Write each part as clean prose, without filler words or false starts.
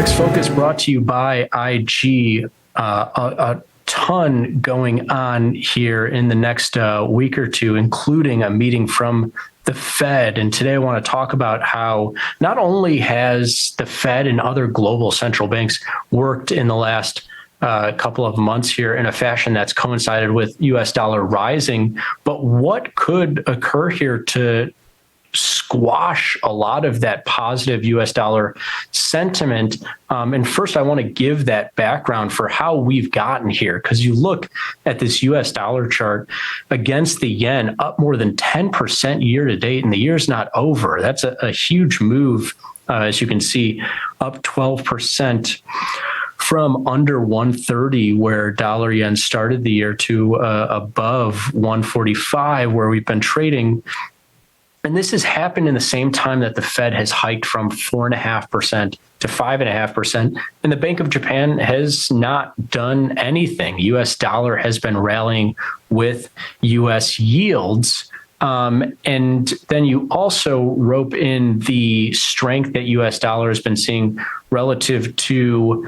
Forex Focus brought to you by IG. A ton going on here in the next week or two, including a meeting from the Fed. And today I want to talk about how not only has the Fed and other global central banks worked in the last couple of months here in a fashion that's coincided with US dollar rising, but what could occur here to squash a lot of that positive US dollar sentiment. And first, I want to give that background for how we've gotten here, because you look at this US dollar chart against the yen up more than 10% year to date, and the year's not over. That's a huge move, as you can see, up 12%. From under 130, where dollar yen started the year, to above 145, where we've been trading. And this has happened in the same time that the Fed has hiked from 4.5% to 5.5%. And the Bank of Japan has not done anything. US dollar has been rallying with US yields. And then you also rope in the strength that US dollar has been seeing relative to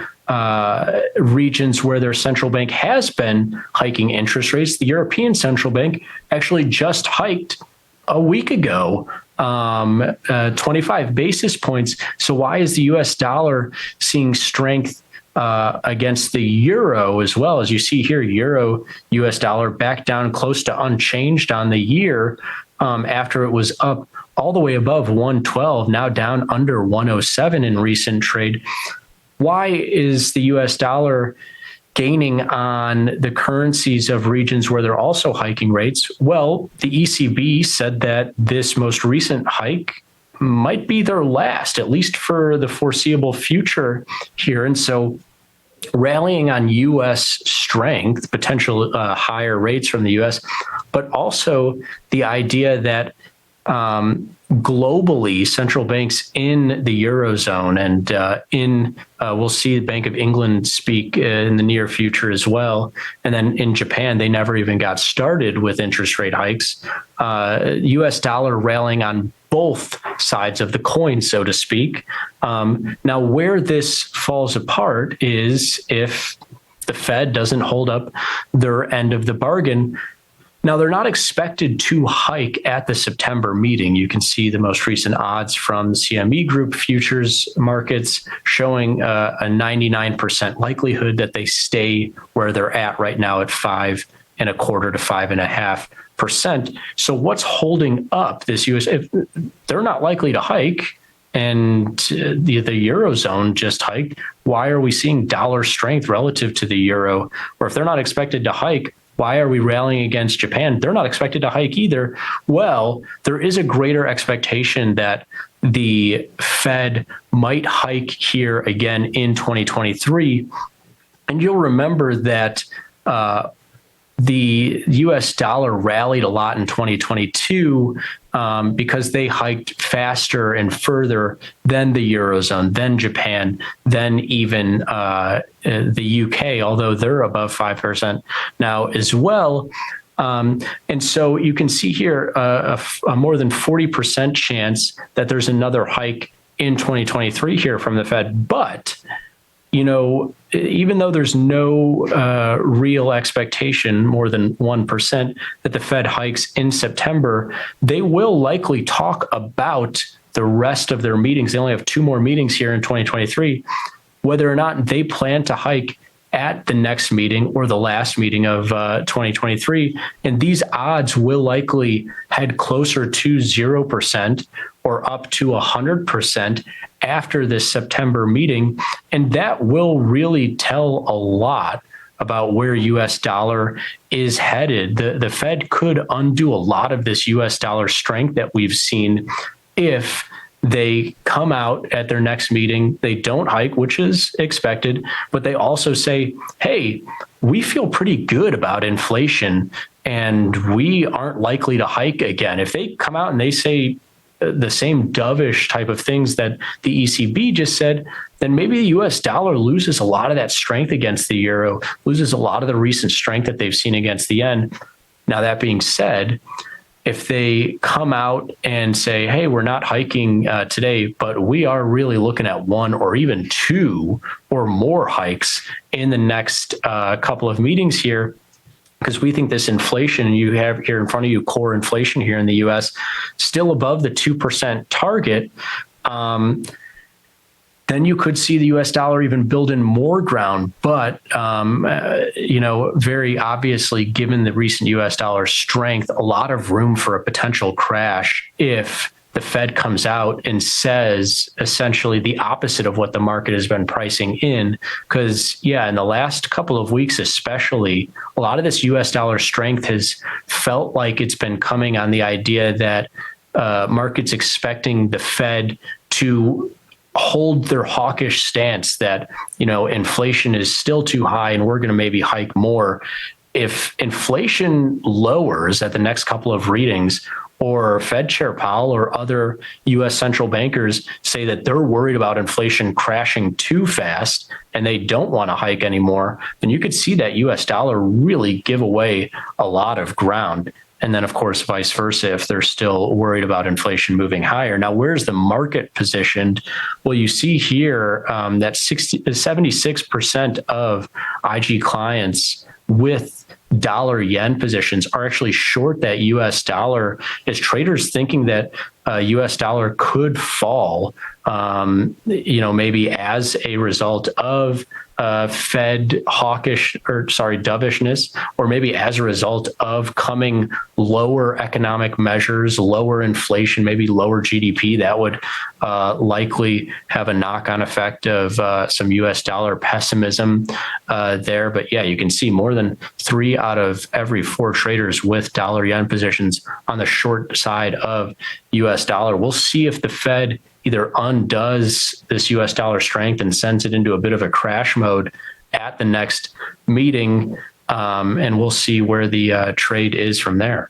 regions where their central bank has been hiking interest rates. The European Central Bank actually just hiked a week ago, 25 basis points. So why is the US dollar seeing strength against the euro as well? As you see here, euro US dollar back down close to unchanged on the year after it was up all the way above 112, now down under 107 in recent trade. Why is the US dollar gaining on the currencies of regions where they're also hiking rates? Well, the ECB said that this most recent hike might be their last, at least for the foreseeable future here. And so rallying on U.S. strength, potential higher rates from the U.S., but also the idea that globally, central banks in the Eurozone and we'll see the Bank of England speak in the near future as well. And then in Japan, they never even got started with interest rate hikes. US dollar rallying on both sides of the coin, so to speak. Now, where this falls apart is if the Fed doesn't hold up their end of the bargain. Now, they're not expected to hike at the September meeting. You can see the most recent odds from the CME Group futures markets showing a 99% likelihood that they stay where they're at right now at 5.25% to 5.5%. So what's holding up this US? If they're not likely to hike and the Eurozone just hiked, why are we seeing dollar strength relative to the euro? Or if they're not expected to hike, why are we rallying against Japan? They're not expected to hike either. Well, there is a greater expectation that the Fed might hike here again in 2023. And you'll remember that the US dollar rallied a lot in 2022 because they hiked faster and further than the Eurozone, than Japan, than even the UK, although they're above 5% now as well. And so you can see here a more than 40% chance that there's another hike in 2023 here from the Fed. But you know, even though there's no real expectation, more than 1%, that the Fed hikes in September, they will likely talk about the rest of their meetings. They only have 2 more meetings here in 2023, whether or not they plan to hike at the next meeting or the last meeting of 2023. And these odds will likely head closer to 0% or up to 100% after this September meeting. And that will really tell a lot about where US dollar is headed. The Fed could undo a lot of this US dollar strength that we've seen if they come out at their next meeting, they don't hike, which is expected, but they also say, hey, we feel pretty good about inflation and we aren't likely to hike again. If they come out and they say the same dovish type of things that the ECB just said, then maybe the US dollar loses a lot of that strength against the euro, loses a lot of the recent strength that they've seen against the yen. Now, that being said, if they come out and say, hey, we're not hiking today, but we are really looking at one or even two or more hikes in the next couple of meetings here, because we think this inflation, you have here in front of you core inflation here in the US, still above the 2% target, then you could see the US dollar even build in more ground. But, very obviously, given the recent US dollar strength, a lot of room for a potential crash if the Fed comes out and says essentially the opposite of what the market has been pricing in. Because, in the last couple of weeks, especially, a lot of this US dollar strength has felt like it's been coming on the idea that markets expecting the Fed to hold their hawkish stance that, inflation is still too high and we're going to maybe hike more. If inflation lowers at the next couple of readings, or Fed Chair Powell or other U.S. central bankers say that they're worried about inflation crashing too fast and they don't want to hike anymore, then you could see that U.S. dollar really give away a lot of ground. And then, of course, vice versa, if they're still worried about inflation moving higher. Now, where's the market positioned? Well, you see here that 76% of IG clients with dollar yen positions are actually short that US dollar, as traders thinking that US dollar could fall, maybe as a result of Fed dovishness, or maybe as a result of coming lower economic measures, lower inflation, maybe lower GDP. That would likely have a knock-on effect of some US dollar pessimism there. But you can see more than 3 out of every 4 traders with dollar yen positions on the short side of US dollar. We'll see if the Fed either undoes this US dollar strength and sends it into a bit of a crash mode at the next meeting, and we'll see where the trade is from there.